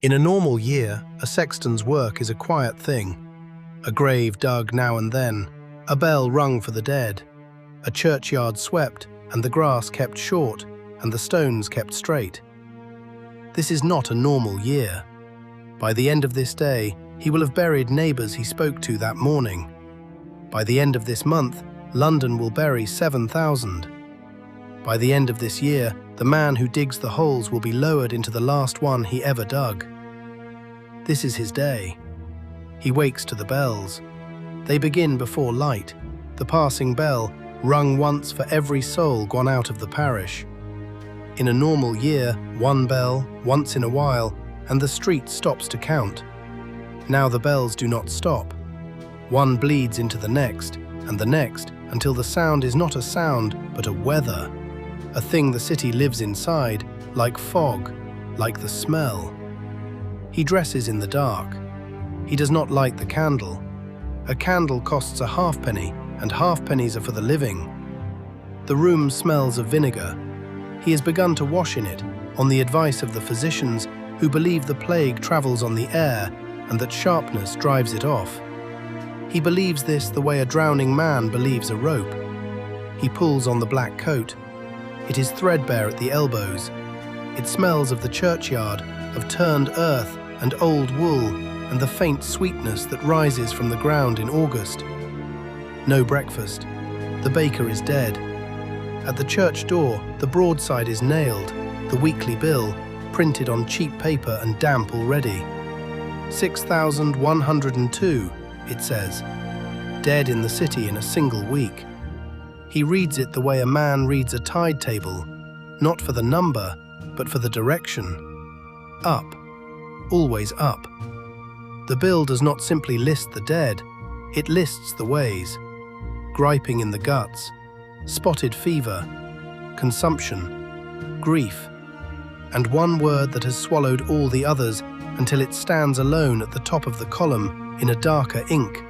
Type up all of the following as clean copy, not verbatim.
In a normal year, a sexton's work is a quiet thing. A grave dug now and then, a bell rung for the dead, a churchyard swept, and the grass kept short, and the stones kept straight. This is not a normal year. By the end of this day, he will have buried neighbours he spoke to that morning. By the end of this month, London will bury 7,000. By the end of this year, the man who digs the holes will be lowered into the last one he ever dug. This is his day. He wakes to the bells. They begin before light, the passing bell, rung once for every soul gone out of the parish. In a normal year, one bell, once in a while, and the street stops to count. Now the bells do not stop. One bleeds into the next, and the next, until the sound is not a sound, but a weather. A thing the city lives inside, like fog, like the smell. He dresses in the dark. He does not light the candle. A candle costs a halfpenny, and halfpennies are for the living. The room smells of vinegar. He has begun to wash in it, on the advice of the physicians who believe the plague travels on the air and that sharpness drives it off. He believes this the way a drowning man believes a rope. He pulls on the black coat. It is threadbare at the elbows. It smells of the churchyard, of turned earth and old wool, and the faint sweetness that rises from the ground in August. No breakfast. The baker is dead. At the church door, the broadside is nailed, the weekly bill, printed on cheap paper and damp already. 6,102, it says. Dead in the city in a single week. He reads it the way a man reads a tide table, not for the number, but for the direction. Up. Always up. The bill does not simply list the dead, it lists the ways. Griping in the guts, spotted fever, consumption, grief, and one word that has swallowed all the others until it stands alone at the top of the column in a darker ink.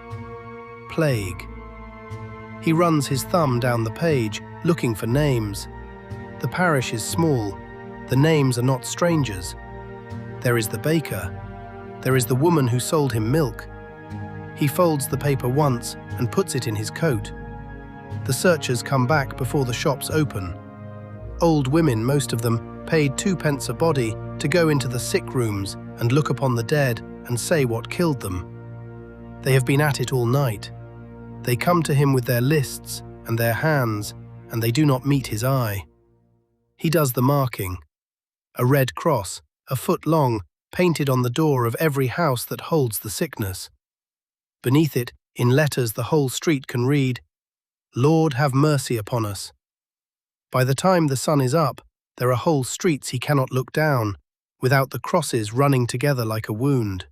Plague. He runs his thumb down the page, looking for names. The parish is small. The names are not strangers. There is the baker. There is the woman who sold him milk. He folds the paper once and puts it in his coat. The searchers come back before the shops open. Old women, most of them, paid 2p a body to go into the sick rooms and look upon the dead and say what killed them. They have been at it all night. They come to him with their lists and their hands, and they do not meet his eye. He does the marking. A red cross, a foot long, painted on the door of every house that holds the sickness. Beneath it, in letters the whole street can read, "Lord, have mercy upon us." By the time the sun is up, there are whole streets he cannot look down, without the crosses running together like a wound.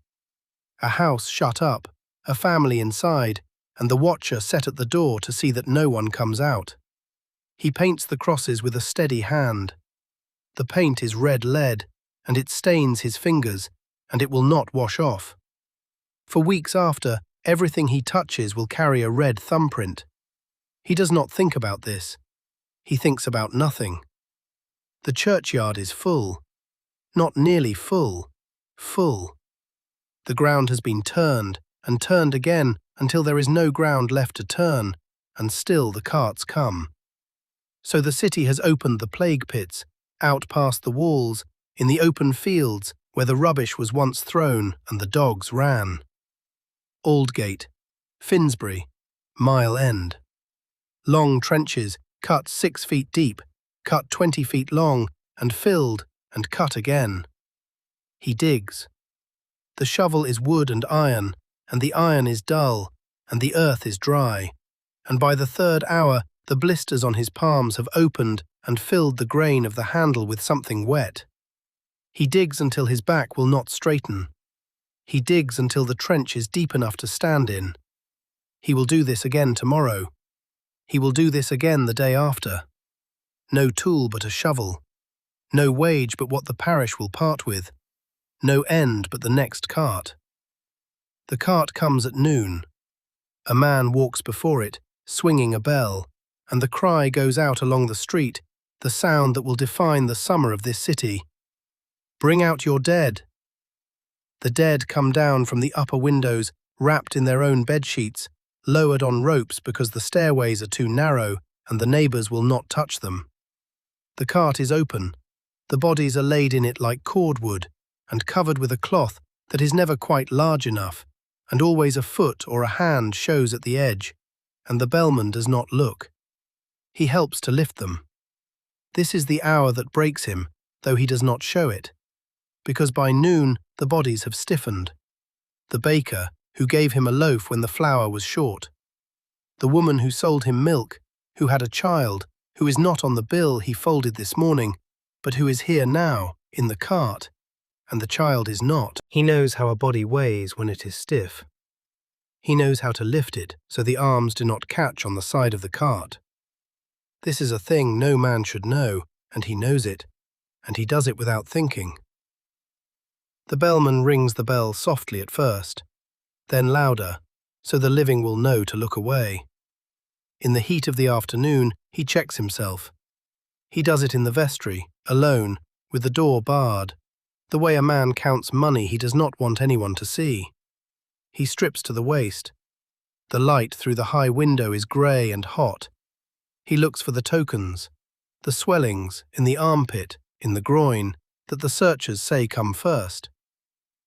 A house shut up, a family inside, and the watcher set at the door to see that no one comes out. He paints the crosses with a steady hand. The paint is red lead, and it stains his fingers, and it will not wash off. For weeks after, everything he touches will carry a red thumbprint. He does not think about this. He thinks about nothing. The churchyard is full. Not nearly full. Full. The ground has been turned and turned again until there is no ground left to turn, and still the carts come. So the city has opened the plague pits, out past the walls, in the open fields where the rubbish was once thrown and the dogs ran. Aldgate, Finsbury, Mile End. Long trenches, cut 6 feet deep, cut 20 feet long, and filled and cut again. He digs. The shovel is wood and iron, and the iron is dull, and the earth is dry, and by the 3rd hour the blisters on his palms have opened and filled the grain of the handle with something wet. He digs until his back will not straighten. He digs until the trench is deep enough to stand in. He will do this again tomorrow. He will do this again the day after. No tool but a shovel. No wage but what the parish will part with. No end but the next cart. The cart comes at noon. A man walks before it, swinging a bell, and the cry goes out along the street, the sound that will define the summer of this city. Bring out your dead. The dead come down from the upper windows, wrapped in their own bedsheets, lowered on ropes because the stairways are too narrow and the neighbours will not touch them. The cart is open. The bodies are laid in it like cordwood and covered with a cloth that is never quite large enough, and always a foot or a hand shows at the edge, and the bellman does not look. He helps to lift them. This is the hour that breaks him, though he does not show it, because by noon the bodies have stiffened. The baker, who gave him a loaf when the flour was short. The woman who sold him milk, who had a child, who is not on the bill he folded this morning, but who is here now, in the cart, and the child is not. He knows how a body weighs when it is stiff. He knows how to lift it so the arms do not catch on the side of the cart. This is a thing no man should know, and he knows it, and he does it without thinking. The bellman rings the bell softly at first, then louder, so the living will know to look away. In the heat of the afternoon, he checks himself. He does it in the vestry, alone, with the door barred, the way a man counts money he does not want anyone to see. He strips to the waist. The light through the high window is grey and hot. He looks for the tokens, the swellings in the armpit, in the groin, that the searchers say come first.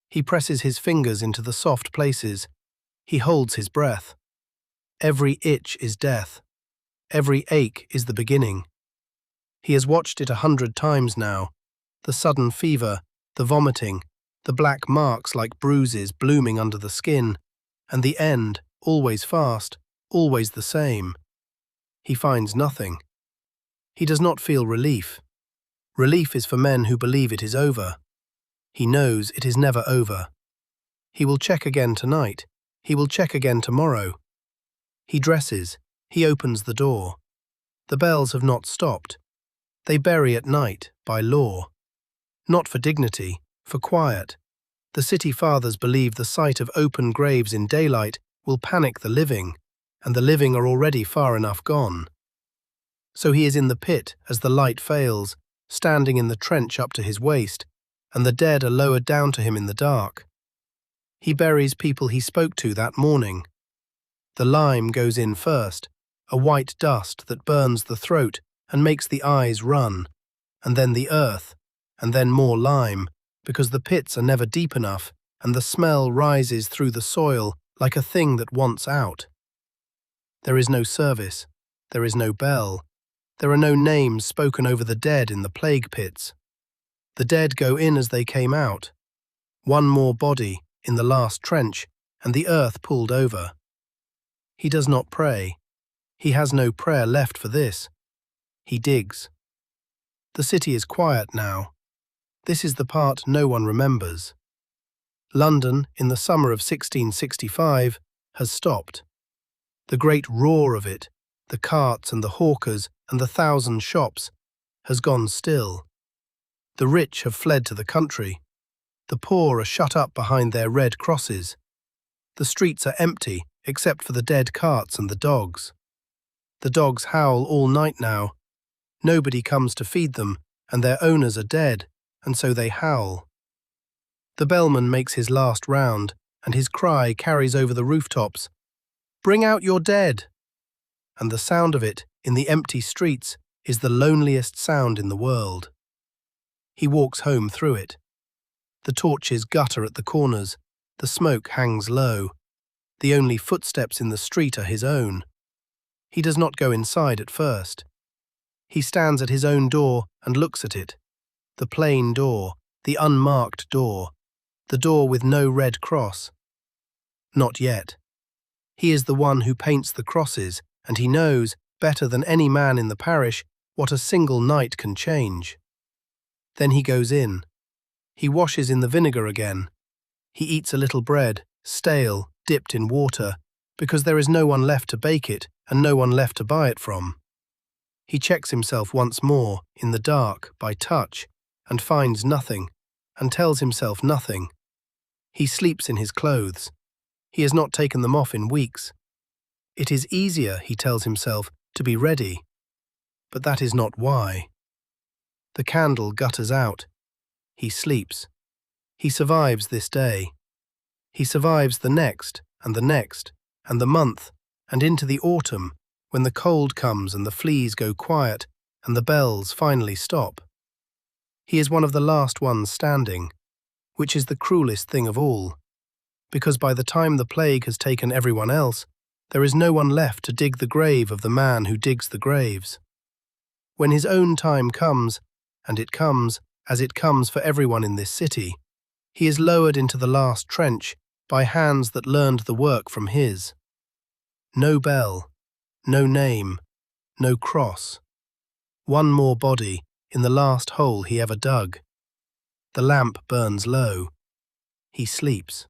He presses his fingers into the soft places. He holds his breath. Every itch is death. Every ache is the beginning. He has watched it 100 times now, the sudden fever, the vomiting, the black marks like bruises blooming under the skin, and the end, always fast, always the same. He finds nothing. He does not feel relief. Relief is for men who believe it is over. He knows it is never over. He will check again tonight. He will check again tomorrow. He dresses. He opens the door. The bells have not stopped. They bury at night, by law. Not for dignity, for quiet. The city fathers believe the sight of open graves in daylight will panic the living, and the living are already far enough gone. So he is in the pit as the light fails, standing in the trench up to his waist, and the dead are lowered down to him in the dark. He buries people he spoke to that morning. The lime goes in first, a white dust that burns the throat and makes the eyes run, and then the earth, and then more lime, because the pits are never deep enough, and the smell rises through the soil like a thing that wants out. There is no service, there is no bell, there are no names spoken over the dead in the plague pits. The dead go in as they came out. One more body in the last trench, and the earth pulled over. He does not pray. He has no prayer left for this. He digs. The city is quiet now. This is the part no one remembers. London, in the summer of 1665, has stopped. The great roar of it, the carts and the hawkers and the 1,000 shops, has gone still. The rich have fled to the country. The poor are shut up behind their red crosses. The streets are empty except for the dead carts and the dogs. The dogs howl all night now. Nobody comes to feed them, and their owners are dead, and so they howl. The bellman makes his last round, and his cry carries over the rooftops, "Bring out your dead!" And the sound of it, in the empty streets, is the loneliest sound in the world. He walks home through it. The torches gutter at the corners, the smoke hangs low. The only footsteps in the street are his own. He does not go inside at first. He stands at his own door and looks at it. The plain door, the unmarked door, the door with no red cross. Not yet. He is the one who paints the crosses, and he knows, better than any man in the parish, what a single night can change. Then he goes in. He washes in the vinegar again. He eats a little bread, stale, dipped in water, because there is no one left to bake it and no one left to buy it from. He checks himself once more, in the dark, by touch, and finds nothing, and tells himself nothing. He sleeps in his clothes. He has not taken them off in weeks. It is easier, he tells himself, to be ready. But that is not why. The candle gutters out. He sleeps. He survives this day. He survives the next, and the next, and the month, and into the autumn, when the cold comes and the fleas go quiet and the bells finally stop. He is one of the last ones standing, which is the cruelest thing of all, because by the time the plague has taken everyone else, there is no one left to dig the grave of the man who digs the graves. When his own time comes, and it comes, as it comes for everyone in this city, he is lowered into the last trench by hands that learned the work from his. No bell, no name, no cross. One more body in the last hole he ever dug. The lamp burns low. He sleeps.